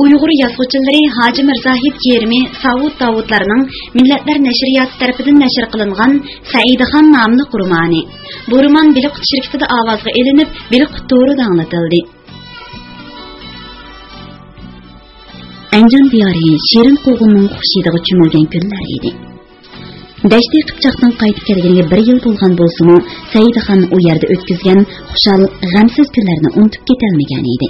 Uyg'ur yazg'uvchilari Hoji Mirzahid Kerimi Savud Davudlarning Millatlar nashriyoti tarafidan nashr qilingan Saidixon nomli romani. Bu roman Biliqut shirkatida ovozga elinib, Biliqut to'rida anglatildi. Anjan diyori shirin qo'g'inning xushidiga cho'milgan kunlar edi. Dashti Qipchoqdan qaytib kelganiga 1 yil bo'lgan bo'lsa-mu, Saidixon u yerda o'tkazgan xushal, g'amsiz kunlarni unutib ketolmagan edi.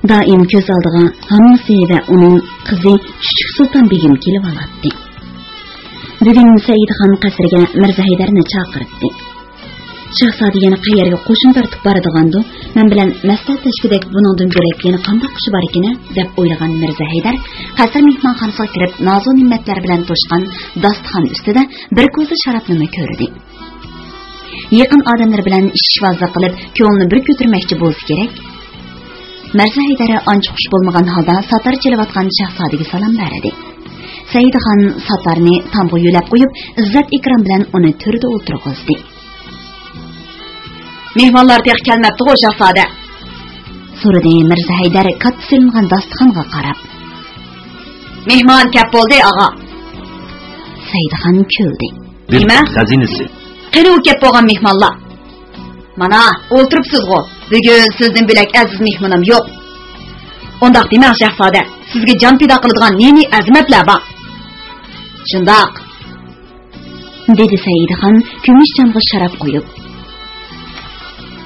Daim ko'z oldiga hammasi va uning qizi Chuchuk Sulton begim kelib oladi. Bugun Saidixon qasriga Mirza Haydarni chaqiribdi. Shahzoda yana qayerga qo'shin tortib boradigandi, men bilan maslahatlashgudek buningdan ko'rak yana qanday qish bor ekan deb o'ylagan Mirza Haydar qasr mehmonxonasiga kirib nozu ne'matlar bilan to'shgan dasturxon ustida bir ko'za sharobni ko'rdi. Yaqin odamlar bilan ishvozlik qilib, ko'ngilni bir ko'tarmoqchi bo'lsa kerak. Mirza Haydar ancha xush bo'lmagan holda satar chelayotgan shahzodaga salom berdi. Saidixon satarni tamg'a yo'lab qo'yib, izzat ikrom bilan uni turda o'tirg'izdi. Mehmonlar tex kelmabdi-ku shahzoda. So'radi Mirza Haydar katta silingan dasturxonga qarab. Mehmon kap bo'ldi, og'a. Saidixon kuldi. Nima? Xazinasi. Qani u kap bo'lgan mehmonlar? Mana, o'tiribsiz-ku. Bugun sizdan bilak aziz mehmonim yo'q. Undaq demang shahzoda, sizga jon pido qiladigan neni azimatlar bor? Shundoq. Dedi Saidixon kumush jamg'a sharab qo'yib.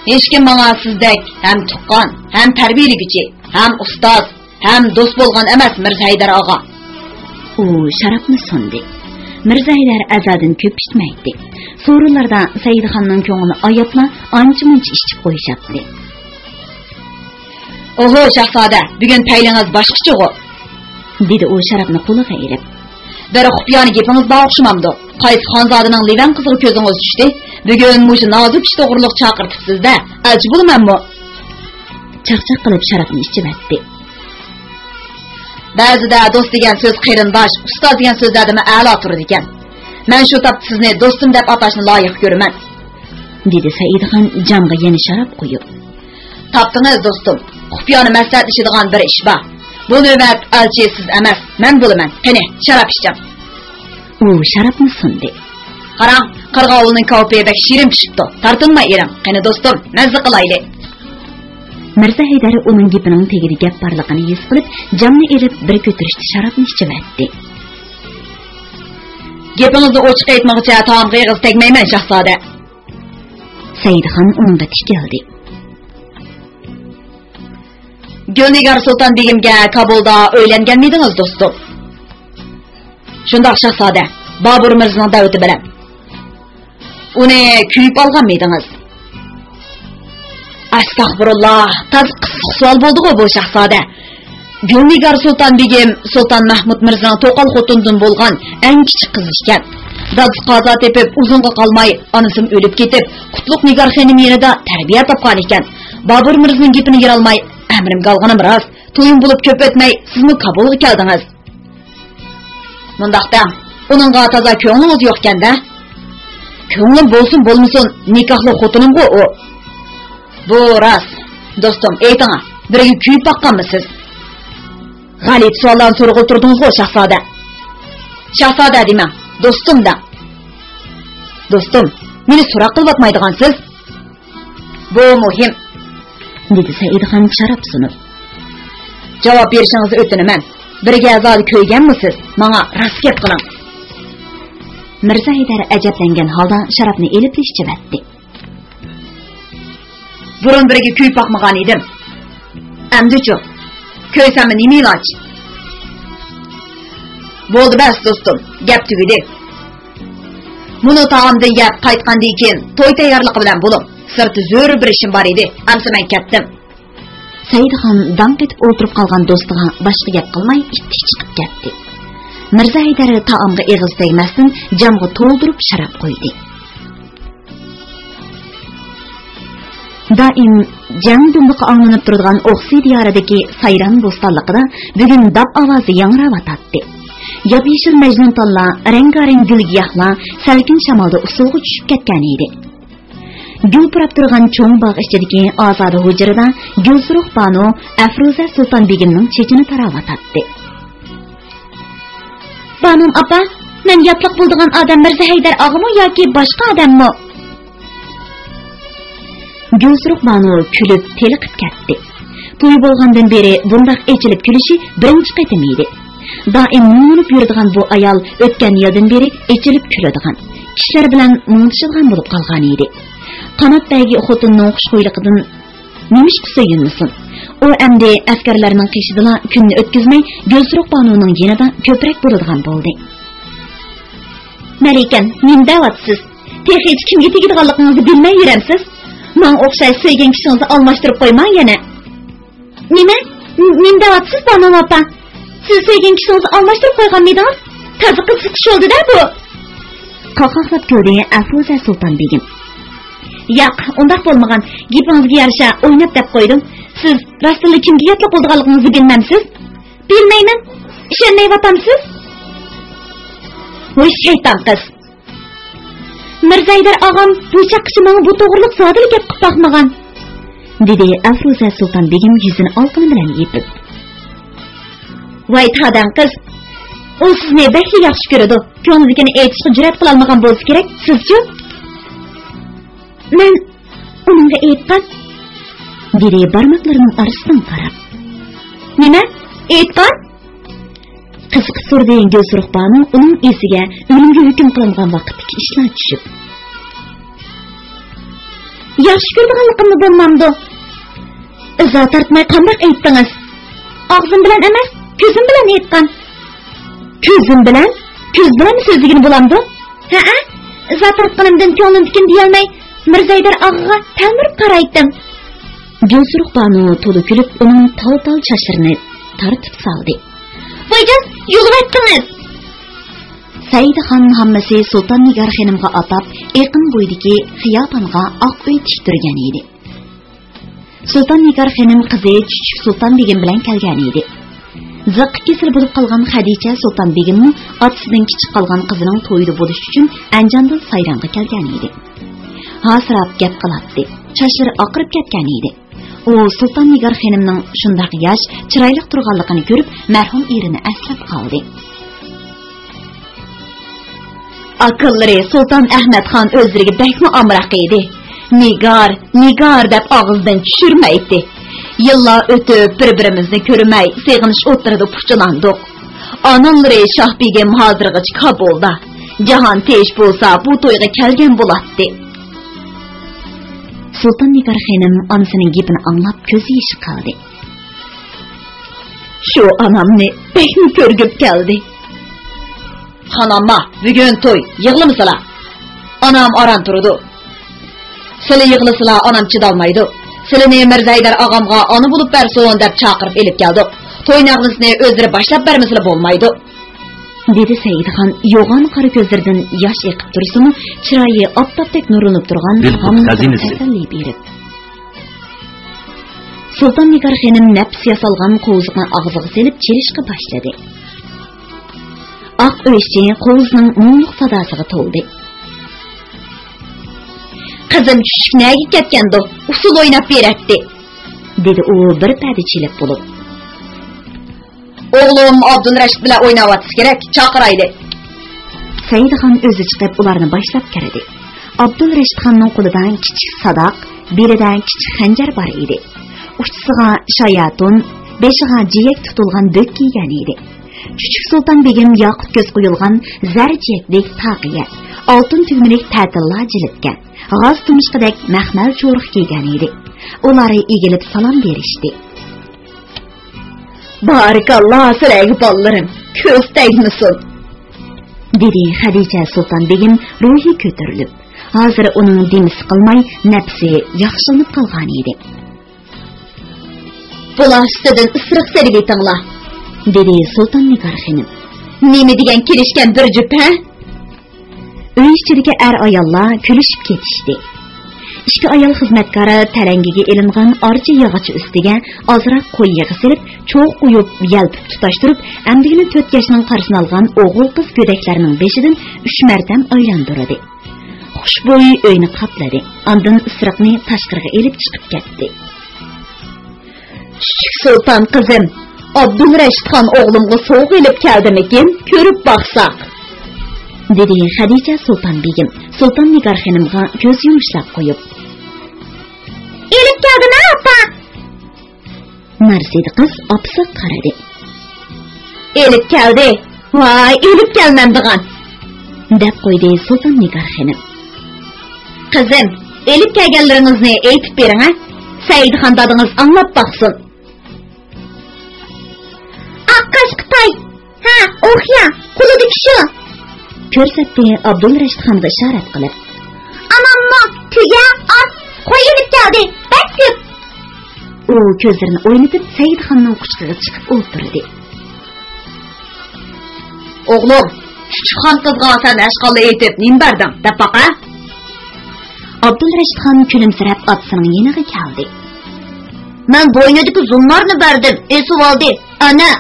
Hech kim menga sizdek ham tuqqan, ham tarbiyalig'ichi, ham ustoz, ham do'st bo'lgan emas Mirza Haydar og'a. U sharabni sundi. Mirza Haydar azadin ko'p ichmaydi. So'rinlarda Saidixonning ko'ngli ayopla ancha-muncha ichib qo'yishyapti. Oho shahzoda, bugun paylingiz boshqacha-ku, dedi u sharabni qo'liga elib. Bir xufiyani gapingiz bor o'xshamamdi. Qaysi xonzodaning Livan qiziga ko'zingiz tushdi? Bugun mushu nozik ish to'g'riliq chaqirtibsiz-da. Ajib bo'lamanmi? Chaqchaq qilib sharabni ichib atdi. Ba'zida do'st degan so'z qarindosh, ustoz degan so'zlardan a'lo turadi ekan. Men shu topda sizni do'stim deb atashni loyiq ko'raman, dedi Saidixon jamg'a yana sharab qo'yib. Topdingiz do'stim. Xufiyani maslahatlashadigan bir ish bor. Bu navbat elchi siz emas, men bo'laman. Qani, sharab ichdim. U sharabni sundi. Qarang, qirg'ovulning ko'pi bak shirin pishibdi. Tartinma erim. Qani do'stim, mazza qilayli. Mirza Haydar uning gapining tegida gap borligini his qilib, jamni elib bir ko'tirishdi sharabni ichib atdi. Gapingizni ochiq aytmoqchi, taomga ig'iz tegmayman shahzoda. Saidixon unga tikildi. Gulnigar Sulton begimga Kabulda o'ylangan edingiz do'stim? Shundoq shahzoda, Bobur Mirzoning da'vati bilan. Uni kuyib olgan edingiz? Astag'firulloh, taz qisqa savol bo'ldi-ku bu shahzoda. Gulnigar Sulton begim Sulton Mahmud Mirzoning to'qal xotindan bo'lgan eng kichik qiz ekan. Dadisi qazo tepib, uzunga qolmay, onasi o'lib ketib, Qutlug' Nigar xonim yerida tarbiya topgan ekan. Bobur Mirzoning gapini yera olmay, amrim qalganim rost. To'yim bo'lib ko'p o'tmay, sizmi Kabulga keldingiz. Mundaqda, uningga toza ko'nglingiz yo'q ekanda? Ko'nglim bo'lsin, bo'lmasin, nikohli xotinim-ku u. Bu rost. Do'stim, ayting, birga kuyib boqqanmisiz? G'alit savollarni so'rg'il turdingiz-ku, shahzoda. Shahzoda demang, do'stimda. Do'stim, meni so'roq qilib o'tmaydigansiz? Bu muhim, dedi Saidixon sharab sunib. Javob berishingizni o'tinaman. Birga azoli ko'yganmisiz? Menga rost gap qiling. Mirza Haydar ajablangan holda sharabni elib ichib atdi. Burun birga kuyib boqmagan edim. Endi-chi, ko'ysammi nima iloj? Bo'ldi bas do'stim, gap tugadi. Buni taomdan yeb qaytgandan keyin to'y tayyorligi bilan bo'lim. Sirti zo'r bir ishim bor edi. Amsa men ketdim. Saidixon dam ketib o'tirib qolgan do'stiga boshqa gap qilmay ittik chiqib ketdi. Mirza Haydar taomga eg'iz tegmasdan jamg'a to'ldirib sharab qo'ydi. Daim jang dumbiqi anglanib turadigan O'xsi diyoridagi sayron bo'stonligida bugun dab ovozi yangrayotdi. Yop-yeshil majnun talla, rang-rang gul giyohlar salkin shamolda usulga tushib ketgan edi. gül purab turgan cho'ng bog' ichidagi ozoda hujrada Gulsuruq banu Afruza Sulton begimning chechini taravatadi. "Banum opa, men yotliq bo'ldigan odam Mirza Haydar og'ami yoki boshqa odammi?" Gulsuruq banu kulib teliqib ketdi. To'y bo'lgandan beri bundoq echilib kulishi birinchi qatim edi. Doim muңlib yuradigan bu ayol o'tgan yildan beri echilib kuladigan, kishilar bilan muңlashadigan bo'lib qolgan edi. Qanot bagi xotinning xushxo'yligidan nimish qisayinmisin. U endi askarlarning qishidala kunni o'tkazmay Gulsuruq banuning yanida ko'proq bo'ladigan bo'ldi. "Malikan, men da'vatsiz. Texnik kimga tegadiganligingizni bilmay yuramsiz. Men o'xshash sevgan kishingizni almashtirib qo'ymang yana." "Nima? Men da'vatsiz banu opa. Siz sevgan kishingizni almashtirib qo'ygan midingiz? Tazi qiz chiqish oldi-da bu." Qaqoqlab ko'rdi Afruza Sulton begim. "Yo'q, undaq bo'lmagan. Gapingizga yarasha o'ynab deb qo'ydim. Siz rostilla kimga yotliq bo'lganligingizni bilmamsiz?" "Bilmayman. Ishonmayapamsiz?" "Voy shayton qiz. Mirza Haydar og'am bu chaqqishi menga bu to'g'riliq zodil gap qilib boqmagan," dedi Afruza Sulton begim yuzini olqini bilan yepib. "Voy tadan qiz. U sizni bakli yaxshi ko'radi. Ko'ngildagini aytishga jur'at qila olmagan bo'lsa kerak. Sizchi?" "Men uningga aytgan," dedi barmoqlarining orasidan qarab. "Nima? Aytgan?" Qiziq so'rdi Gulsuruq banu uning esiga o'limga hukm qilingan vaqtdagi ishlar tushib. "Yaxshi ko'rganligimni bo'lmamdi. Izo tortmay qanday aytdingiz? Og'zim bilan emas, ko'zim bilan aytgan." "Ko'zim bilan? Ko'z bilan so'zligini bo'lamdi?" "Ha-a, izo tortganimdan ko'nglimdikini deyolmay Mirza Haydar og'aga talmirib qaraydim." Gulsuruq banu to'la kulib uning tal-tal chochlarini tartib soldi. "Voyjon, yo'lga aytdingiz." Saidaxon hammasi Sulton Nigar xonimga atab yaqin bo'ydagi xiyobonga oq uy tiktirgan edi. Sulton Nigar xonim qizi Chuchuk Sulton begim bilan kelgan edi. Ziqqa kesir bo'lib qolgan Xadicha Sulton begimni otasidan kichik qolgan qizining to'yida bo'lish uchun Anjandan sayronga kelgan edi. Hasrab gap qiladi. Chochlari oqirib ketgan edi. U Sulton Nigar xonimning shundoq yosh, chiroyli turganligini ko'rib, marhum erini aslab qoldi. Aqllari Sulton Ahmadxon o'zlariga bakmi amroq edi. Nigar deb og'izdan tushirmaydi. Yillar o'tib bir-birimizni ko'rmay, seg'inish o'tirida puchlandik. Onalari Shoh begim hozirgacha Kabulda. Jahon tesh bo'lsa, bu to'yga kelgan bo'ladi. Sulton Nigar xonim onasining gapini anglab ko'zi yoshi qoldi. "Shu onamni bekni ko'rgib keldi. Xonamma, bugun to'y, yig'limisizlar? Onam oran turdi. Sizlar yig'lisizlar, onam chidolmaydi. Sizlarni Mirza Haydar og'amga ona bo'lib bersin deb chaqirib elib keldik. To'ynag'imizni o'zlari boshlab bermaslar bo'lmaydi," dedi Saidxon yo'g'on qora ko'zlaridan yosh eqib tursimi, chiroyi oftobdek nurlanib turgan hammasini tasalli berib. Sulton Nigar xonim nafs yasalgan qo'ziqni og'ziga selib chirishga boshladi. Oq o'ychi qo'zining muңliq sadosiga to'ldi. "Qizim Chuchuk nega ketgandi? Usul o'ynab beradi," dedi u bir padi chilib bo'lib. "O'g'lim Abdulrashid bilan o'ynayotsa kerak, chaqirayli." Saidxon o'zi chiqib ularni boshlab kirdi. Abdulrashidxonning qo'lidan kichik sadoq, belidan kichik xanjar bor edi. Uchisiga shayatun, beshiga jiyak tutilgan bo'k kiygan edi. Chuchuk Sulton begim yoqut ko'z qo'yilgan zarjiyakdek taqiya, oltin tugmalik ta'tilla jilitga, g'oz tumishqidek maxmal cho'riq kiygan edi. Ular egilib salom berishdi. "Barakalloh sizlarga bollarim, ko'z tegmasin," dedi Xadicha Sulton begim ruhi ko'tarilib. Hozir uning demi siqilmay, nafsi yaxshilanib qolgan edi. "Bular ustidan isiriq serib etinglar," dedi Sulton Nigar xonim. "Nima degan kelishgan bir jup, ha?" Uy ichidagi ayollar kulishib ketishdi. Ikki ayol xizmatkori tarangiga ilingan orcha yog'och ustiga ozroq qo'y yig'i silib, cho'q qo'yib, yalpib tutashtirib, amdigini 4 yoshning qarsini olgan o'g'il qiz go'daklarining beshidan 3 martam aylantirdi. xushbo'y uyni qapladi. Ondan isiriqni tashqariga elib chiqib ketdi. Chuchuk sulton qizim, Abdulrashidxon o'g'limga sovg'a elib keldimikin, ko'rib baqsaq, dedi Xadicha sulton begim Sulton Nigar xonimga ko'z yumushlab qo'yib. Elib keldimi, opa? Marsidi qiz opsa qaradi. Elib keldi. Voy, elib kelmamdigan, deb qo'ydi Sulton Nigar xonim. Qizim, elib kelganlaringizni aytib bering, ha? Saidxon dadingiz anglab baqsin. Aqash Xitoy. Ha, o'xya, qo'lidagi shu. Ko'rsatdi Abdulrashidxonga ishorat qilib. Amamma, tuya, at, qo'y elib keldi. Bakib. U ko'zlarini o'ynatib Saidxonning quchog'iga chiqib o'tirdi. O'g'lim, Chuchukxon qizga sen ashqalli aytib, nim berding, deb baqa? Abdulrashidxon kulimsirab otasining yeniga keldi. Men bo'ynidagi zulmarni berdim, esib oldi. Ana.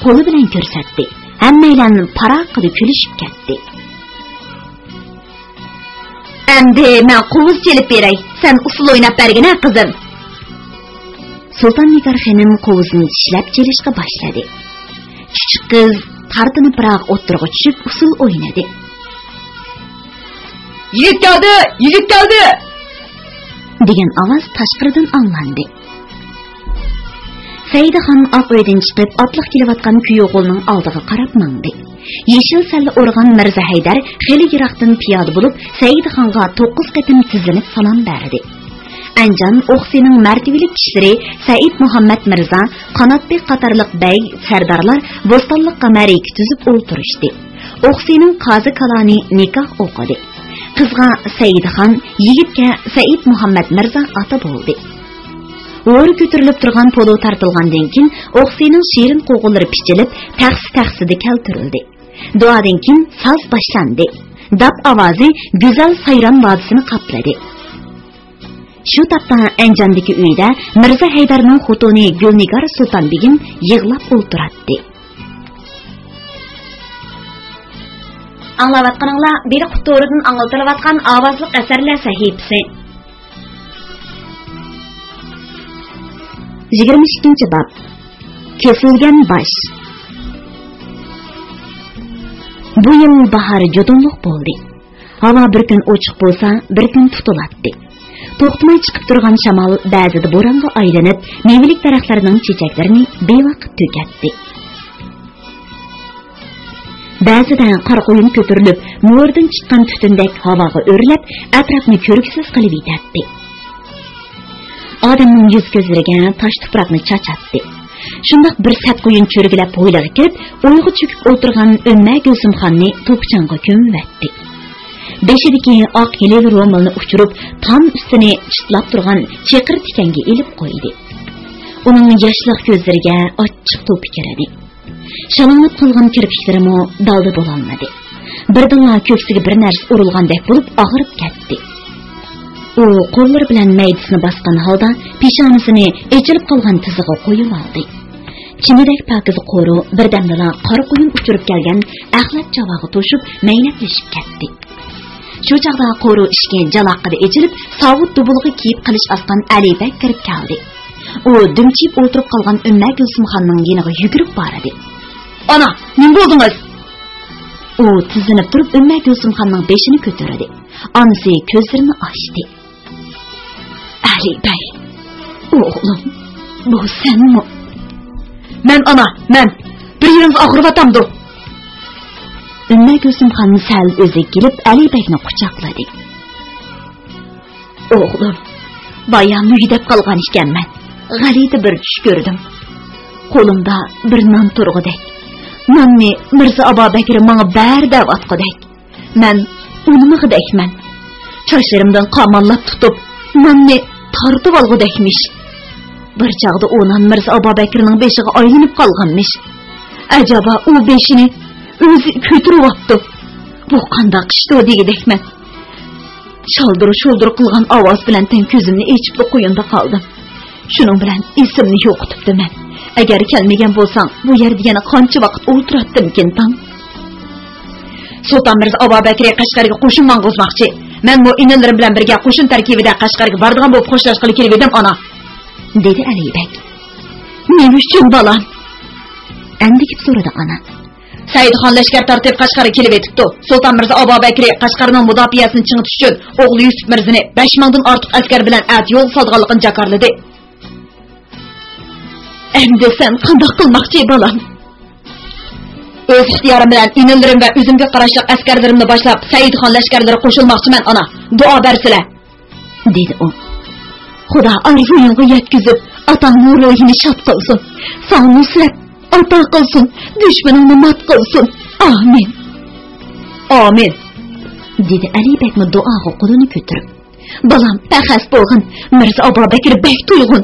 Qo'li bilan ko'rsatdi. Hammalarning paraqida kulishib ketdi. Endi men quvuz kelib beray. Sen usul o'ynab bergin, qizim. Sulton Nigar xonim qovuzni tishlab kelishga boshladi. Kichik qiz tartinib biroq o'tirg'a tushib usul o'ynadi. Yigit keldi! degan ovoz tashqaridan anglandi. Saidxon oq uydan chiqib, otliq kelayotgan kuyovning oldiga qarab mangdi. Yeshil salla o'rgan Mirza Haydar xeli yiroqdan piyoda bo'lib, Saidxonga 9 qatim tizilib salom berdi. Anjan Oqsining martabali kishilari Said Muhammad Mirza, Qanotbek qatorliq bey sardorlar bo'stonliqqa marika tuzib o'ltirishdi. Oqsining qozi kaloni nikoh o'qidi. Qizga Saidxon, yigitga Said Muhammad Mirza ota bo'ldi. O'ri ko'tarilib turgan polo tartilgandan keyin Oqsining shirin qo'g'illari pichilib, taxsi-taxsida keltirildi. Duodan keyin so'z boshlandi. Dab ovozi go'zal sayron vodisini qapladi. Shu tapda Anjondagi uyda Mirza Haydarning xotini Gulnigar Sulton begim yig'lab o'tiradi. Anglayotganinglar biri qutoridan anglatayotgan ovozli asarlar sahifasi. 22-bab. Kesilgan bosh. Bu yil bahor judonliq bo'ldi. Havo bir kun ochiq bo'lsa, bir kun tutiladi. To'xtamay chiqib turgan shamol ba'zida bo'ronga aylanib, mevalik daraxtlarning chechaklarini bevaqt to'katdi. Ba'zida qor qo'yin ko'tarilib, mo'rdan chiqqan tutundek havoga o'rlab, atrofni ko'riksiz qilib yetadi. Odamning yuz ko'zlariga tosh tuproqni chachatdi. Shundoq bir sat qo'yin cho'rgilab bo'ylarga kirib, o'yga cho'kib o'tirgan Umma Gulsumxonni to'pchangga ko'mvatdi. Beshidagi oq yelil ro'molni uchirib, tom ustini chitlab turgan cheqir tikanga elib qo'ydi. Uning yoshliq ko'zlariga ochiq to'pi kiradi. Shalonat qilgan kirpiklarimi dalda bo'lolmadi. Birdinla ko'ksiga bir narsa urilgandek bo'lib og'rib ketdi. U qo'llari bilan maydisini bosgan holda peshonasini echilib qolgan tiziga qo'yib oldi. Chimidak pakiz qo'ri birdamdala qora qo'yin uchirib kelgan axlat javog'i to'shib maynatlashib ketdi. Shu chaqda qo'ri ishga jaloqida echilib, sovut dubulg'i kiyib qilish osgan Alibek kirib keldi. U dumchib o'tirib qolgan Umma Gulsumxonning yeniga yugurib boradi. "Ana, nima bo'ldingiz?" U tizinib turib Umma Gulsumxonning beshini ko'tardi. Onasi ko'zlarini ochdi. "Alibek, o'g'lim, bu senmi?" "Men ana, men. Bir yeringiz og'riyotamdi." Umma Gulsumxon sal o'zi kelib Alibekni quchoqladi. "O'g'lim, bayon uyda qolgan ekanman. G'alati bir tush ko'rdim. Qo'limda bir non turg'idek. Nonni Mirza Abobakir menga bar davatqidek. Men unimig'idekman. Chochlarimdan qamallab tutib, nonni tortib olg'udekmish. Bir chaqda o'nan Mirza Abobakirning beshiga aylanib qolganmish. Ajaba u beshini o'zi ko'tiryapti. Bu qanday qishdi degidekman. Shaldir-shuldir qilgan ovoz bilan tan ko'zimni echib qo'yinda qoldim. Shuning bilan esimni yo'qotibdiman. Agar kelmagan bo'lsang, bu yerda yana qancha vaqt o'tiratdimkin tang. Sultan Mirza Abu Bakr Qashqarga qo'shin mang'izmoqchi. Men bu inalarim bilan birga qo'shin tarkibida Qashqarga boradigan bo'lib xo'shlashqili kelib edim, ana. Dedi Alibek. Men uchun balam. Andikib so'radi ana. Saidxon lashkar tartib Qashqarga kelib etibdi. Sultan Mirza Abu Bakr Qashqarning mudofiasini chingitish uchun o'g'li Yusuf Mirzani 5000 dan ortiq askar bilan at yo'l solganligini jakarladi. Endi sen qanday qilmoqchi balam? O'z ixtiyorim bilan inalarim va o'zimga qarashli askarlarimni boshlab Saidxon lashkarlari qo'shilmoqchiman ana. Duo bersizlar, dedi u. Xudo arzuyingga yetkazib, otangning ruhini shod qilsin. Sana nusrat ata qilsin, dushmaningni mat qilsin. Amin. Amin. Dedi Alibek duoga qo'lini ko'tarib. Balam paxas bo'lg'in, Mirza Abu Bakr bek to'yg'un.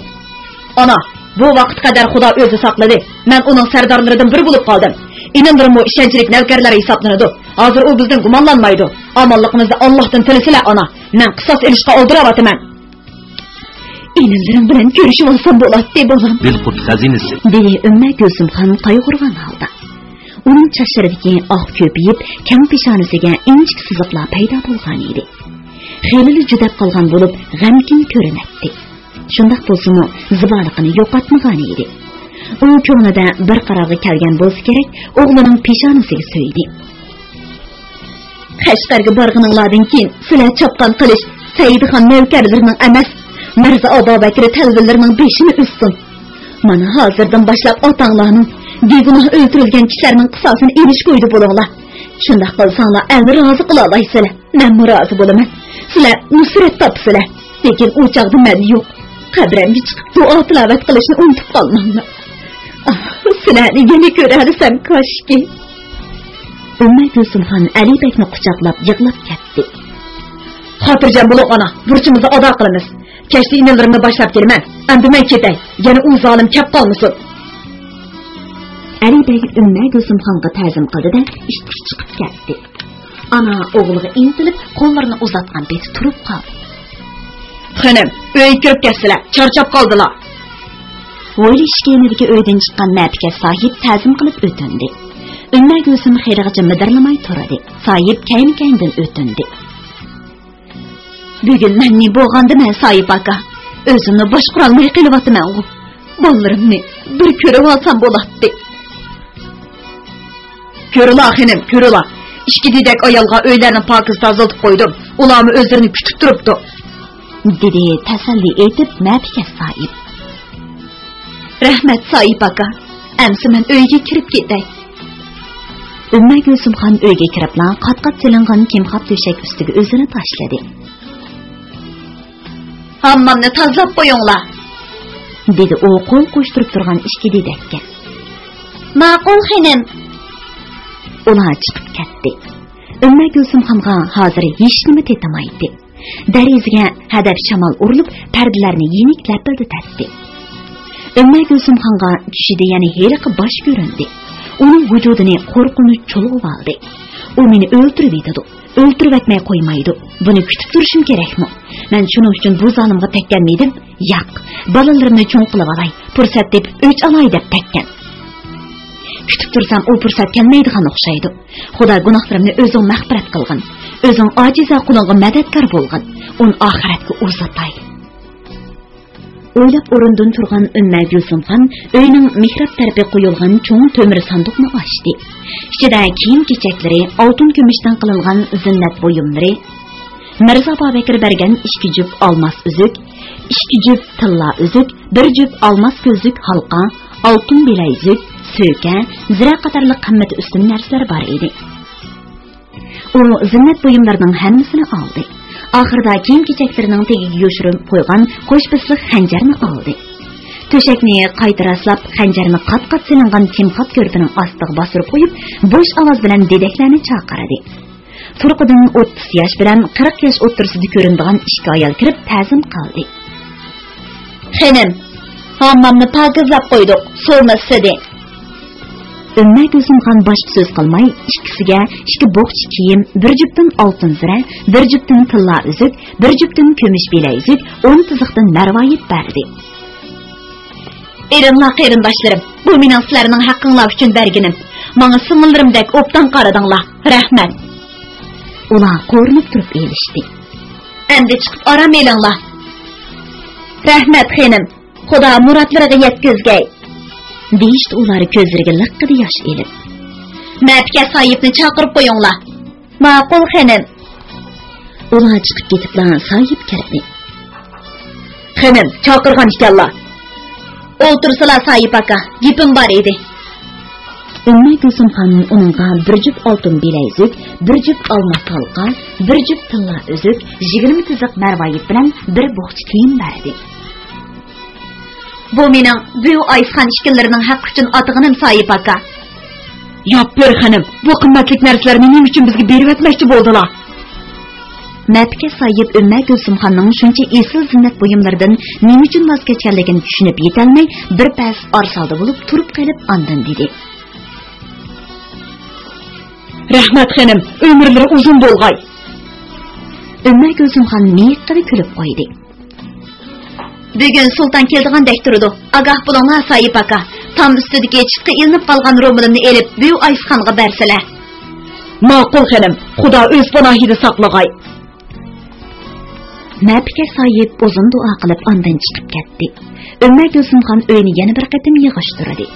Ana, bu vaqt qadar Xudo o'zi saqladi. Men uning sardorlaridan biri bo'lib qoldim. İnanırım o işençilik nevkerlere hesaplanıdı. Hazır o bizden gumanlanmaydı. Amallıqınızda Allah'tan tilisiyle ana. Men kısas ilişki olduravatı men. İnanırım bilen görüşü olsam bo'latdi balam. Dilqut xazinesi. Dedi Ümmə Gülsüm xanım qayg'urgan holda. Uning chashridagi oq ko'payib, kang peshonasiga inchik siziqlar paydo bo'lgan edi. Xeyli judab qolgan bo'lib, g'amkin ko'rinatdi. Shundoq bo'lsa-mu, ziboligini yo'qotmagan edi. U ko'nglida bir qarorga kelgan bo'lsa kerak, o'g'lining peshonasiga so'ydi. Qashqarga borganinglardan keyin sizlar chopqan qilish Saidxon navkarlarining emas, Mirza Abu Bakr talvillarining beshini ussin. Mana hozirdan boshlab otanglarning begunoh o'ldirilgan kishilarning qisosini elish qo'ydi bo'linglar. Shunday qilsanglar, alni rozi qila olaysizlar. Men rozi bo'laman. Sizlar nusrat topsizlar. Lekin u chaqda men yo'q. Qabrimga chiqib duo tilovat qilishni unutib qolmanglar. Sizlarni yana ko'rarsam koshki. Ümmə Gülsüm xon Alibekni quchoqlab yig'lab ketdi. Xotirjam bo'ling ona, burchimizni ado qilamiz. Kechda inalarimni boshlab kelman. Endi men ketay. Yana u zolim kep qolmasin. Alibek Ümmə Gülsüm xonga ta'zim qildi-da, ishga chiqib ketdi. Ana o'g'liga intilib, qo'llarini uzatgan beti turib qoldi. Xonim, uyga kirib ketsizlar, charchab qoldilar. O'ylashganidagi uydan chiqqan Mapika sohib ta'zim qilib o'tindi. Ümmə Gülsüm xeyrigacha midirlamay turdi. Sohib kayn-kayndan o'tindi. Bugun menni bo'lganda men Sohib aka, o'zimni boshqara olmay qelyapman. Bolalarimni bir ko'rib olsam bo'lardi. Ko'rila xonim, ko'rila. İki didek ayolga uylarni pokiz tozaltib qo'ydim. Ularni o'zlarini kutib turibdi. Dedi tasalli etib Mapika sohib. Rahmat Sohib aka. Endi men uyga kirib ketay. Ümmə Gülsüm xon uyga kiribla qat-qat silingan kimxab to'shak ustiga o'zini tashladi. Hammamni tozalab qo'yinglar, dedi u qo'l qo'shtirib turgan ikki dedakka. Ma'qul xonim. Ular chiqib ketdi. Ümmə Gülsüm xonga hozir hech nima tetamaydi. Darizaga hadab shamol urilib, pardalarni yenik lapildatdi. Ümmə Gülsüm xonga tushida yana heliqi bosh ko'rindi. Uning vujudini qo'rqinch cho'lg'ib oldi. U meni o'ldirib etadi. O'ldirib etmay qo'ymaydi. Buni kutib turishim kerakmi? Men shuning uchun bu zolimga tekkanmaydim. Yo'q, bolalarimni cho'ng qilib olay, fursat deb o'ch olay deb tekkan. Kutib tursam u fursat kelmaydigan o'xshaydi. Xudo gunohlarimni o'zing mag'firat qilgin. O'zing ojiza qulunga madadkor bo'lgin. Un oxiratga uzatay. O'ylab o'rindan turgan Ümmə Gülsüm xon uyning mihrab tarafi qo'yilgan cho'ng to'mir sanduqni ochdi. Ichida kiyim-kechaklari, oltin kumushdan qilingan zinnat buyumlari, Mirza Abu Bakr bergan 2 jup olmos uzuk, 2 jup tilla uzuk, 1 jup olmos ko'zlik halqa, oltin bilayzuk, so'ka, zira qatorli qimmat ustun narsalar bor edi. U zinnat buyumlarining hammasini oldi. Oxirida kiyim-kechaklarining tegiga yo'shirib qo'ygan qo'shbisliq xanjarni oldi. To'shakni qaytaraslab, xanjarni qat-qat silingan kimxat ko'rpining ostiga bosib qo'yib, bo'sh ovoz bilan dedaklarni chaqirdi. Turqidan 30 yosh bilan 40 yosh o'rtasida ko'rinadigan ikki ayol kirib ta'zim qildi. Xonim, hammamni pokizlab qo'ydik, so'rmasdi. Ümmə Gülsüm xon boshqa so'z qilmay, ikkisiga 2 bo'qchi kiyim, 1 jupdan oltin zira, 1 jupdan tilla uzuk, 1 jupdan kumush bilayzuk, 10 tiziqdan marvoyib berdi. Eringlar qarindoshlarim, bu mening sizlarning haqqinglar uchun berginim. Menga singillarimdek obdan qaradinglar. Rahmat. Ular ko'rinib turib elishdi. Endi chiqib aram elinglar. Rahmat xonim, Xudo murodlariga yetkazgay. Deyishdi ular ko'zlariga liqqida yosh elib. Mapga soyibni chaqirib qo'yinglar. Ma'qul xonim. Ular chiqib ketiblar, soyib kirdi. Xonim, chaqirgan ekanlar. O'tirsalar soyib aka, gapim bor edi. Umma Gulsum xonim uningga bir juft oltin bilayzuk, bir juft olmos halqa, bir juft tilla uzuk, 20 tiziq marvoyib bilan bir bo'xchi kiyim berdi. Bu mening bu Aysxon ishkillarining haqqi uchun atig'inim soyib aka. Yapır xonim, bu qimmatlik narsalarni nima uchun bizga berib o'tmoqchi bo'ldilar? Mapga soyib Umma Gulsum xonning shuncha esil zinnat buyumlaridan nima uchun voz kechganligini tushunib yetolmay bir pas orsalda bo'lib turib qolib ondan dedi. Rahmat xonim, ömürleri uzun bo'lg'ay. Umma Gulsum xon miyiqqida kulib qo'ydi. Bugun sultan keldigandek turdi. Agah bo'linglar soyib aka. Tam ustidagi chiqqa ilinib qolgan ro'milimni elib, bu Aysxonga bersalar. Ma'qul xonim, Xudo o'z panohida saqlag'ay. Mapga soyib uzun duo qilib ondan chiqib ketdi. Umma Gulsum xon uyni yana bir qatim yig'ishtirdi.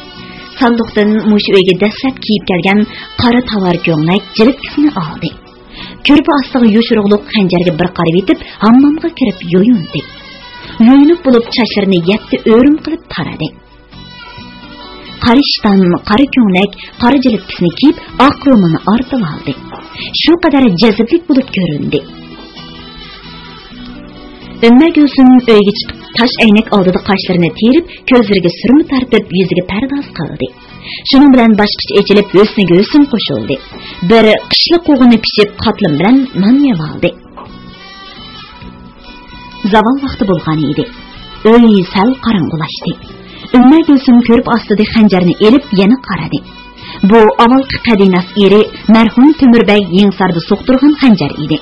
Sanduqdan mush uyga dastlab kiyib kelgan qora tovar ko'ngak jilibkisini oldi. Ko'rpa ostiga yoshurug'liq xanjarga bir qarab yetib, hammomga kirib yo'yindi. Yo'yinib bo'lib chachlarini yetti o'rim qilib taradi. Qarishdan qora ko'ngak, qora jilibkisini kiyib, oq ro'mini ortib oldi. Shu qadar jaziblik bo'lib ko'rindi. Umma Gulsum uyga chiqib tash aynak oldida qoshlarini terib, ko'zlariga surma tartib, yuziga pardoz qildi. Shuning bilan boshqacha echilib, o'sniga o'sim qo'shildi. Bir qishli qo'g'ini pishib, qatlim bilan non yeb oldi. Zavol vaqti bo'lgan edi. Uy sal qorong'ulashdi. Umma Gulsum ko'rib ostida xanjarni elib, yana qaradi. Bu avvalgi qadinas eri marhum Timirbay Yengsarda so'qtirgan xanjar edi.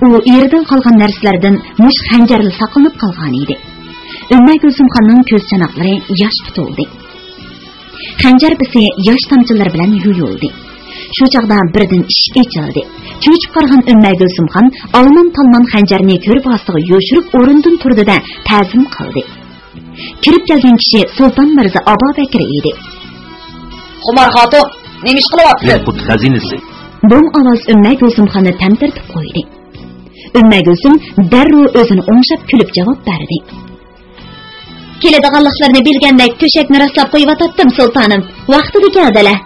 U eridan qolgan narsalardan mush xanjarli saqlanib qolgan edi. Umma Gulsum xonning ko'z chanoqlari yosh tutuldi. Xanjar bisi yosh tomchilari bilan yuyuldi. Shu chaqda birdan ish echildi. Cho'chib qolgan Umma Gulsum xon olmon-talmon xanjarni ko'rib ostiga yo'shirib o'rindan turdi-da ta'zim qildi. Kirib kelgan kishi Sulton Mirza Abo Bakr edi. Xumar xotin, nima ish qilyapsiz? Yaqut xazinasi. Bu ovoz Umma Gulsum xonni tamtirtib qo'ydi. Umma Gulsum darrov o'zini o'ngshab kulib javob berdi. Keladiganliklarini bilgandek to'shakni rastlab qo'yib sultonim. Vaqtida keldilar.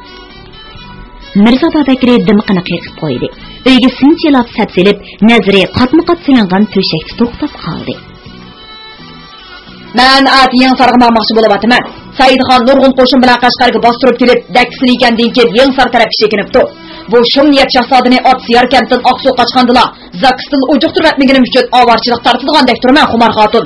Mirza Babakri dimqini qiqib qo'ydi. Uyga sinchilab sapsilib, nazari qatma-qat silingan to'shakda to'xtab qoldi. Men atiyan sarg'a bormoqchi bo'layotiman. Saidxon nurg'un qo'shin bilan Qashqarga bostirib kelib, daksini ekandan keyin Yengsar taraf chekinibdi. Bu Shumniyat shahzodini ot siyarkandan oqsuv qochgandilar. Zakistil ujuq turmatmaginim uchun ovarchilik tartilgandek turman Xumar xotin.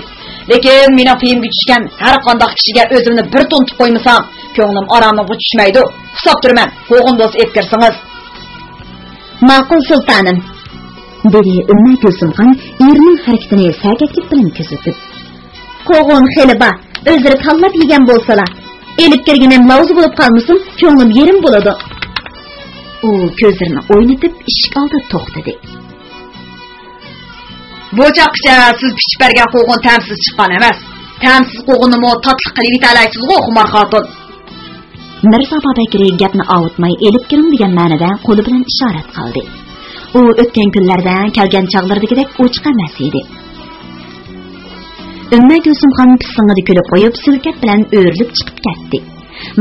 Lekin mening fiyimga tushgan har qanday kishiga o'zimni bir to'ntib qo'ymasam, ko'nglim oromga tushmaydi. Hisob turman, qo'g'in bo'lsa etkirsingiz. Ma'qul sultonim, dedi Umma Gulsum xon erining harakatini sakaklik bilan kuzatib. Qo'g'in xeliba, o'zlari tanlab yegan bo'lsalar, elib kirganim lavzi bo'lib qolmasin, ko'nglim yerim bo'ladi. U ko'zlarini o'ynatib eshik oldida to'xtadi. Bu chaqcha siz pichib bergan qo'g'in ta'msiz chiqqan emas. Ta'msiz qo'g'inni mo tatli qilib yetalaysiz-ku, Xumar xotin. Mirza Babakri gapni avutmay elib kiring degan ma'noda qo'li bilan ishorat qildi. U o'tgan kunlarda kelgan chaqlardagidek ochiq emas edi. Umma Gulsum xon pisingida kulib qo'yib, silkat bilan o'rilib chiqib ketdi.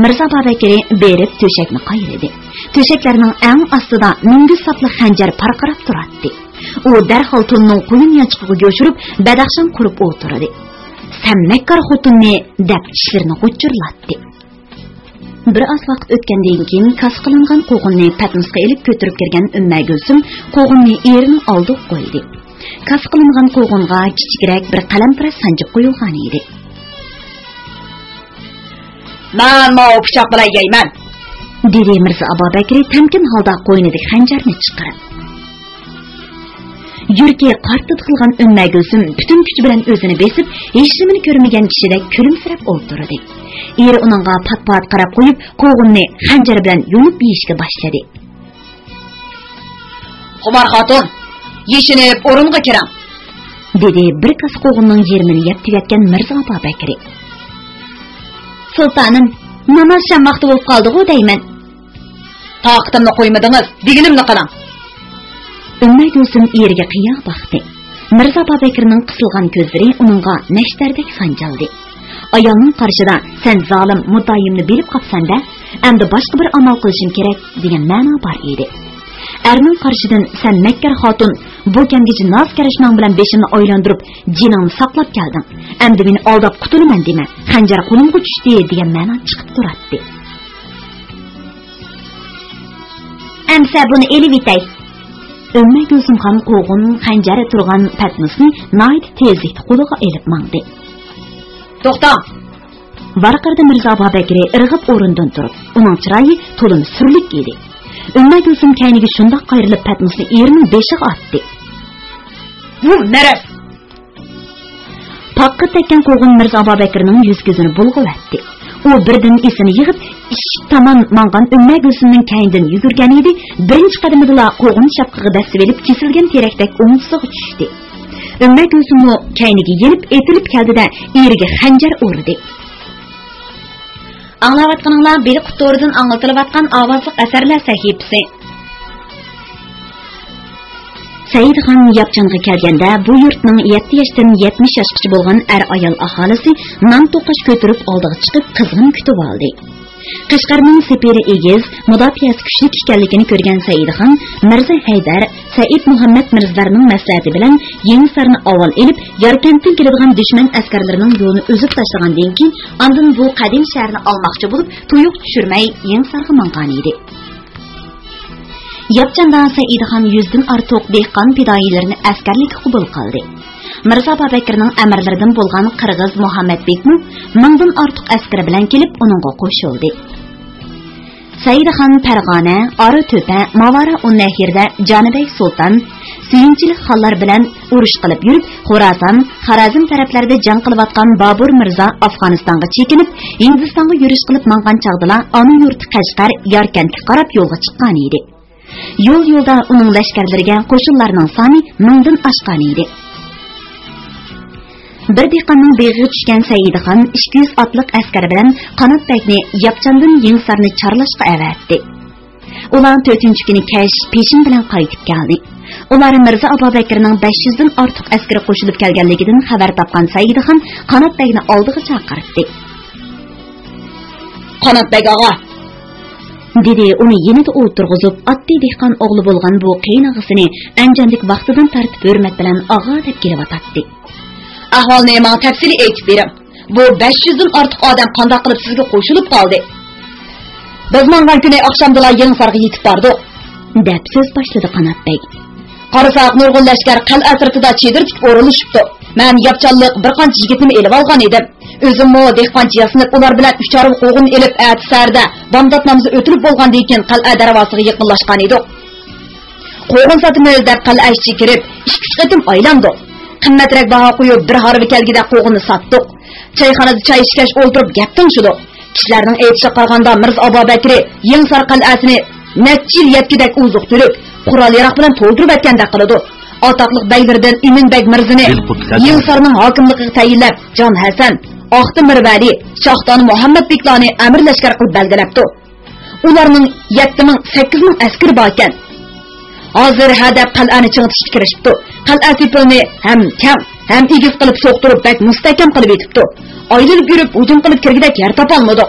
Mirza Babakri berib to'shakni qayirdi. To'shaklarning eng ostida mingis sapli xanjar parqirab turardi. U darhol tunning qo'yin yanchiqiga yo'shirib, badaxshan qurib o'tirdi. Sammakkar xotinni deb tishlarini g'uchurlatdi. Bir oz vaqt o'tgandan keyin kas qilingan qo'g'inni patnisga elib ko'tarib kirgan Umma Gulsum qo'g'inni erining oldiga qo'ydi. Kas qilingan qo'g'inga kichikroq bir qalampiras sanjib qo'yilgan edi. "Men ma pichoq bilan yeyman", dedi Mirza Abo Bakri tamkin holda qo'ynidagi xanjarni chiqarib. Yurki qartib qilgan Umma Gulsum butun kuch bilan o'zini besib, hech nimani ko'rmagan kishidek kulimsirab o'tirdi. Eri uningga pat-pat qarab qo'yib, qo'g'inni xanjar bilan yonib yeyishga boshladi. Qumar Hatun, yeshinib o'ringa kiring, dedi bir kas qo'g'inning yermini yeb tugatgan Mirzo Babakri. Sultanım, namoz sham vaqti bo'lib qoldi-ku deyman. Taqtimni qo'ymadingiz, deginimni qiling. Ummay Gulsum eriga qiyoq baxti. Mirzo Babakirning qisilgan ko'zlari uningga nashtardek sanjaldi. Ayolning qarshida sen zolim muddaimni berib qopsanda, endi boshqa bir amal qilishim kerak degan ma'no bor edi. Erning qarshidan sen Makkar Hatun bu kamgacha noz karashmang bilan beshimni aylantirib, jiningni saqlab kelding. Endi meni aldab qutulaman dema, xanjar qo'limga tushdi degan ma'no chiqib turadi. Amsa buni elib etay. Ummay Gulsum xon qo'g'in xanjari turgan patnisni nayt tezlikda qo'liga elib mangdi. To'xta! Varqirda Mirzo Babakri irg'ib o'rindan turib, uning chiroyi to'lin surlik edi. Ummay Gulsum kayniga shundoq qayrilib patnisni erining beshiga otdi. Bu naraf! Paqqa tekkan qo'g'in Mirzo Babakirning yuz-ko'zini bulg'avatdi. U birdan esini yig'ib, eshik tomon mangan Ummay Gulsumning kaynidan yugurgan edi. Birinchi qadamida qo'g'in shapqiga dasib olib, kesilgan terakdek o'ngsiga tushdi. Ummay Gulsumni kayniga yelib etilib keldida eriga xanjar urdi. Anglayotganinglar beli qutoridan anglatilayotgan ovozliq asarlar sahifasi. Saidxon Yapchanga kelganda bu yurtning 7 yoshdan 70 yoshgacha bo'lgan ayol aholisi non to'qash ko'tarib oldiga chiqib qizg'in kutib oldi. Qashqarning seperi egiz, mudofiasi kuchli ekanligini ko'rgan Saidxon Mirza Haydar, Said Muhammad Mirzlarning maslahati bilan Yenisarni avval elib, Yarkentdan keladigan dushman askarlarining yo'lini o'zib tashlagandan keyin ondan bu qadim shaharni olmoqchi bo'lib, tuyuq tushirmay Yenisarga mangan edi. Yapchanda Saidxon 100 dan ortiq dehqon fidoyilarini askarlikka qabul qildi. Mirzo Babakirning amirlaridan bo'lgan Qirg'iz Muhammad Bekmi 1000 dan ortiq askar bilan kelib uningga qo'shildi. Saidxon Farg'ona, Orato'pa, Mavara Unnahirda Jonibek Sultan suyunchilik xonlar bilan urush qilib yurib, Xorazon, Xorazm taraflarida jang qilayotgan Bobur Mirzo Afg'onistonga chekinib, Hindistonga yurish qilib mangan chaqdilar ona yurti Qashqar, Yarkentga qarab yo'lga chiqqan edi. Yo'lda uning lashkarlariga qo'shinlarning soni 1000 dan oshgan edi. Bir dehqonning beg'iga tushgan Saidxon 200 otliq askar bilan Qanotbekni Yapchandan Yenisarni charlashga avatdi. Ular 4-kuni kash peshin bilan qaytib keldi. Ular Mirzo Babakirning 500 dan ortiq askari qo'shilib kelganligidan xabar topgan Saidxon Qanotbekni oldiga chaqirdi. Qanotbek og'a, dedi uni yenida o'tirg'izib, oddiy dehqon o'g'li bo'lgan bu qiynag'isini anjandik vaqtidan tartib hurmat bilan og'a deb kelib ahvolni menga tafsili aytib bering. Bu 500 dan ortiq odam qanday qilib sizga qo'shilib qoldi? Biz mangan kuni oqshomda Yenisarga yetib bordik, deb so'z boshladi Qanotbek. Qarasoq nurg'un lashkar qal'a sirtida chedirib o'rilishibdi. Men yapchanlik bir qancha yigitni elib olgan edim. O'zimmo dehqoncha yasinib ular bilan 3 charm qo'g'in elib atsarda bomdod namozi o'tilib bo'lgandan keyin qal'a darvozasiga yaqinlashgan edik. Qo'g'in sotimiz deb qal'a ichga kirib 2 qatim aylandi. Qimmatrak baho qo'yib bir harbi kelgida qo'g'inni sotdik. Choyxonada choy ichkash o'ltirib gapdan shudu. Kishilarning aytishiga qaraganda Mirzo Babakri Yenisar qal'asini necha yil yetkidak uzuq turib, qurol-yarog' bilan to'ldirib aytganda qiladi. Ataqliq beylerden Eminbek Mirzini Yenisarning hokimligiga tayinlab Jon Hasan, Oxti Mirvali, Shohdan Muhammad Beklani amir lashkar qilib belgilabdi. Ularning 7000-8000 askar bor ekan. Hozir hadab qal'ani ching'itishga kirishibdi. Qal'a sepilni ham kam, ham egiz qilib so'qtirib bak mustahkam qilib etibdi. Oyilib yurib hujum qilib kirgidek yer topolmadi.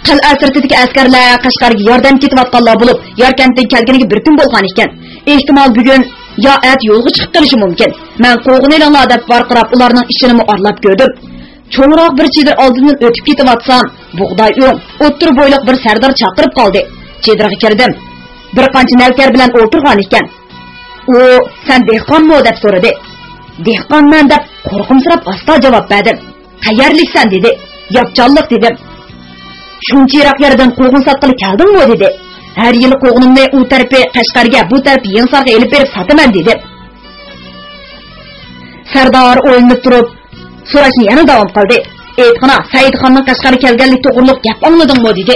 Qal'a sirtidagi askarlar Qashqarga yordam ketayotganlar bo'lib, Yarkentdan kelganiga bir kun bo'lgan ekan. Ehtimol bugun yo at yo'lga chiqib qolishi mumkin. Men qo'g'in e'lonlar deb varqirab ularning ishini arlab ko'rdim. Cho'ngroq bir chedir oldidan o'tib ketayotsam, bug'doy o'ng, o'ttir bo'yliq bir sardor chaqirib qoldi. Chedirga kirdim. Bir qancha navkar bilan o'tirgan ekan. U "Sen dehqonmi?" deb so'radi. "Dehqonman" deb qo'rqimsirab asta javob berdim. "Qayerliksan?" dedi. "Yapchanlik" dedim. "Shuncha yiroq yerdan qo'g'in sotqili keldingmi?" dedi. "Har yil qo'g'inimni u tarafi Qashqarga, bu tarafi Yenisarga elib berib sotaman" dedi. Sardor o'yinib turib, so'rashni yana davom qildi. "Aytqina, Saidxonning Qashqarga kelganlik to'g'riliq gap angladingmi?" dedi.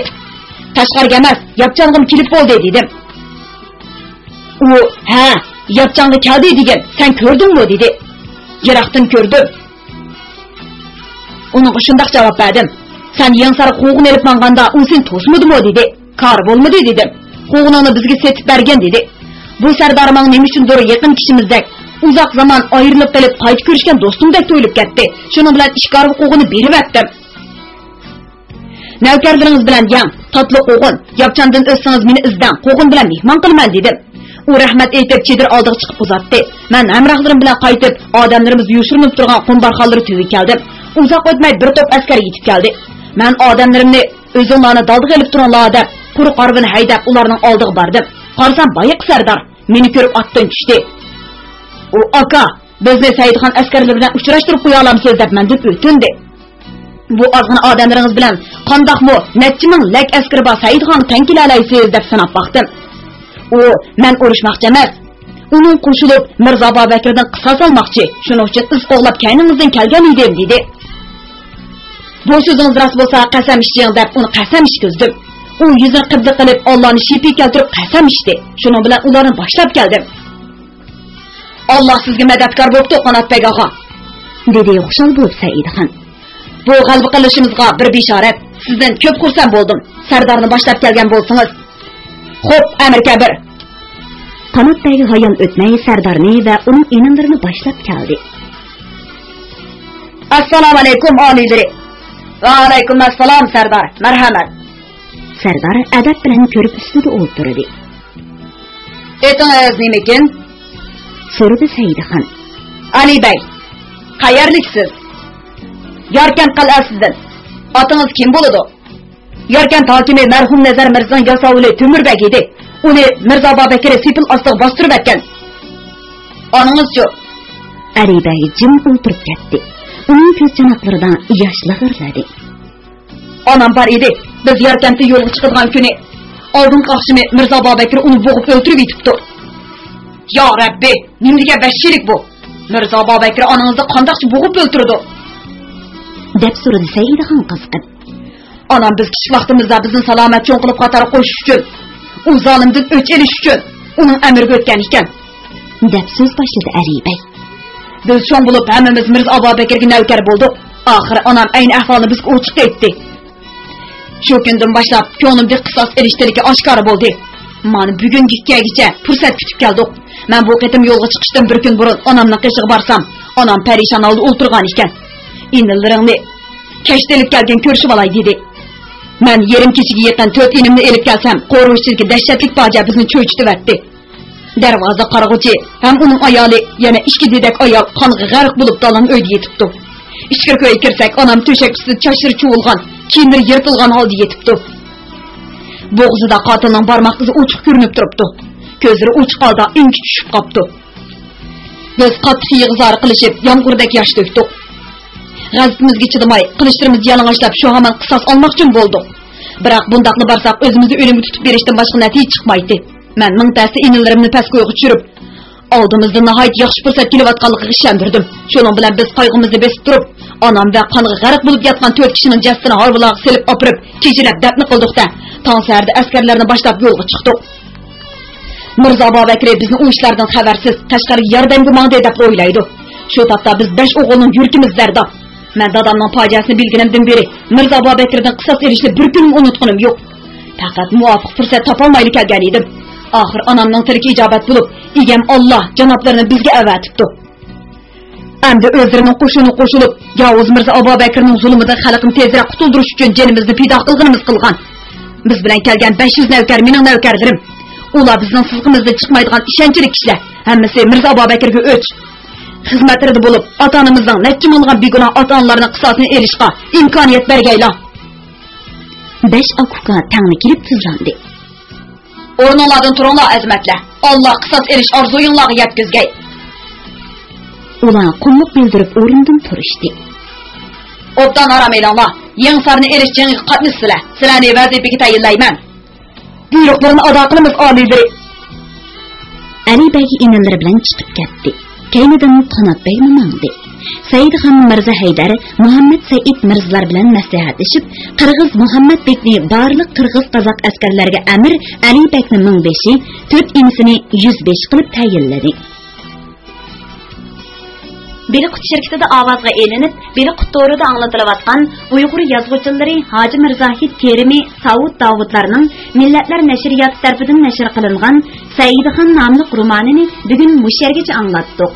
"Qashqarga emas, Yapchang'im kelib bo'ldi" dedim. U, "Ha, yapacağını keldi degen, sen gördün mü?" dedi. "Yiraqdan gördüm." Onun şundaq cevap verdim. "Sen yansara qoğun elip manganda, u sen toşmadı mı?" dedi. "Kar bolmadı" dedim. "Qoğununu bizge setip bergen" dedi. "Bu Serdarmang neme üçündür yaqin kişimizdek, uzak zaman ayrılıp gelip qayt görüşken dostumdek to'yilib ketdi. Şunun bilan ishqarib qo'g'ini berib atdim. Navkarlaringiz bilan yang, tatlı qo'g'in, yapchandan o'zsangiz meni izdan, qo'g'in bilan mehmon qilman" dedim. U rahmat aytib chedir oldiga chiqib uzatdi. Men hamrohlarim bilan qaytib, odamlarimiz yushirinib turgan qumbarxonlari tüyib keldim. Uzoq o'tmay bir to'p askar yetib keldi. Men odamlarimni o'zinglarni daldiga olib turinglar deb, quruq qarvini haydab ularning oldiga bordim. Qarsam Boyiq Sardar meni ko'rib otdan tushdi. "O aka, bizni Saidxon askarlari bilan uchrashtirib qo'ya olamsiz" deb mendan o'tindi. "Bu ozg'ina odamlaringiz bilan qandoqmi necha ming lak askar bor Saidxon tankila olaysiz" deb sanab baxtim. "U, men urushmoqchi emas. Uning qo'shilib Mirzo Bobakrdan qisos olmoqchi. Shuning uchun iz qo'g'lab kayningizdan kelgan edim" dedi. "Bu so'zingiz rost bo'lsa qasam iching" deb uni qasam ichkizdim. U yuzini qibla qilib Allohni shipi keltirib qasam ichdi. Shuning bilan ularni boshlab keldim. "Allah sizga madadkor bo'pti, Qanotbek og'a" dedi xushal bo'lib Saidxon. "Bu g'alaba qilishimizga bir bishorat. Sizdan ko'p xursand bo'ldim. Sardarni boshlab kelgan bo'lsangiz." "Xo'p, amir kabir." Qanotbek hayal o'tmay Sardarni va uning enamlarini boshlab keldi. "Assalomu alaykum oliyleri." "Va alaykum assalom Sardar. Marhamat." Sardar adab bilan ko'rib ustida o'tirdi. "Etingiz nima ekan?" so'radi Saidxon. "Ali bey, qayerliksiz?" "Yarkan qal'asidan." "Otingiz kim bo'ladi?" "Yarkan hokimi marhum Nazar Mirzo Yasovuli Tumurbek edi. Uni Mirzo Bobakir sepil ostiga bostirib atgan." "Oningizchi?" Ali bey jim o'tirib ketdi. Uning ko'z chanoqlaridan yoshlar g'irladi. "Onam bor edi. Biz Yarkanda yo'lga chiqadigan kuni oldingi oqshimi Mirzo Bobakir uni bo'g'ib o'ltirib yetibdi." "Ya Rabbi, nimga bashchilik bu? Mirzo Bobakir onangizni qandoqchi bo'g'ib o'ltirdi?" deb so'radi Saidxon qizqib. "Onam biz kichik vaqtimizda bizni salomat cho'ng qilib qatorga qo'shish uchun, u zolimdan o'ch elish uchun uning amriga o'tgan ekan" deb so'z boshladi Ali bey. "Biz shon bo'lib hammamiz Mirzo Bobakirga navkar bo'ldik. Oxiri onam ayni ahvolni bizga ochiq aytdi. Shu kundan boshlab ko'nglimda qisos erishtirigi oshkor bo'ldi. Mana bugungi kechgacha fursat kutib keldik. Men bu qitim yo'lga chiqishdan bir kun burun onamning qishig'iga borsam, onam parishon oldi o'ltirgan ekan. "Inillaringni kechtilib kelgan ko'rishib olay" dedi. Men yerim kechiga yaqin 4 inimni elib kelsam, qo'rg'uvchiga dahshatli fojia bizni cho'chitib o'tdi. Darvoza qarag'uchi ham uning ayoli yana 2 dedak ayol qonga g'arq bo'lib dalan uyda yetibdi. Ichkari ko'yga kirsak, onam to'shak ustida chashir chuvilgan, kiyimlari yirtilgan holda yetibdi. Bo'g'zida qotilning barmoq izi ochiq ko'rinib turibdi. Ko'zlari ochiq holda inki tushib qopti. Biz qattiq yig'izor qilishib, yomg'irdak yosh to'kdik. G'azabimizga chidamay, qilichlarimiz yalang'ochlab shu hamon qisos olmoqchi bo'ldik. Biroq bundaqni barsak o'zimizni o'limga tutib berishdan boshqa natija chiqmaydi. Men mingtasi inillarimni pastga tushirib, oldimizda nihoyat yaxshi fursat kelayotganligiga ishondirdim. Shuning bilan biz qayg'imizni besib turib, onam va qonga g'arq bo'lib yotgan 4 kishining jasadini harbilarga silib opirib, kechilab dafn qildik-da, tong saharda askarlarni boshlab yo'lga chiqdik. Mirzo Bobakir bizni u ishlardan xabarsiz tashqariga yordamga mangdi deb o'ylaydi. Shu topda biz 5 o'g'ilning yurkimiz zarda. Men dadamning fojiasini bilganimdan beri Mirzo Bobakirdan qisos elishni bir kun unutganim yo'q. Faqat muvofiq fursat topolmayli kelgan edim. Oxir onamning tilki ijobat bo'lib, egam Alloh janoblarini bizga avatibdi. Endi o'zlarining qo'shini qo'shilib, Yavuz Mirzo Bobakirning zulmidan xalqni tezroq qutuldirish uchun jinimizni pido qilganimiz qilgan. Biz bilan kelgan 500 navkar mening navkarlarim. Ular bizning sizg'imizda chiqmaydigan ishonchli kishilar. Hammasi Mirzo Bobakirga o'ch. Xizmatlarida bo'lib, ota-onamizning necha ming'an begunoh ota-onalarning qisosini elishga imkoniyat bergaylar. 5 akuka tangni kelib tizlandi. "O'rninglardan turinglar azmatlar. Alloh qisos elish orzuyinglarga yetkazgay." Ular qulluq bildirib o'rindan turishdi. "Obdan aram eylanglar. Yengsarni elish jangiga qatnashsizlar. Sizlarni vazifaga tayinlayman. Buyruqlarni ado qilamiz oliylar." Ali bey inillari bilan chiqib ketdi. Kaynidan Qanotbek mangdi. Saidxon Mirza Haydar Muhammad Said Mirzalar bilan maslahatlashib, Qirg'iz Muhammad Bekni barliq Qirg'iz qozoq askarlarga Amir Ali Bekni mingbeshi, 4 emisini 105 qilib tayinladi. Beliqut şirketida ovozga elinib, Beliqut to'rida anglatilayotgan Uyg'ur yozuvchilari Hoji Mirzahid Kerimi Saud Davudlarning Millatlar nashriyoti tarafidan nashr qilingan Saidxon nomli romanini bugun mushargacha anglatdik.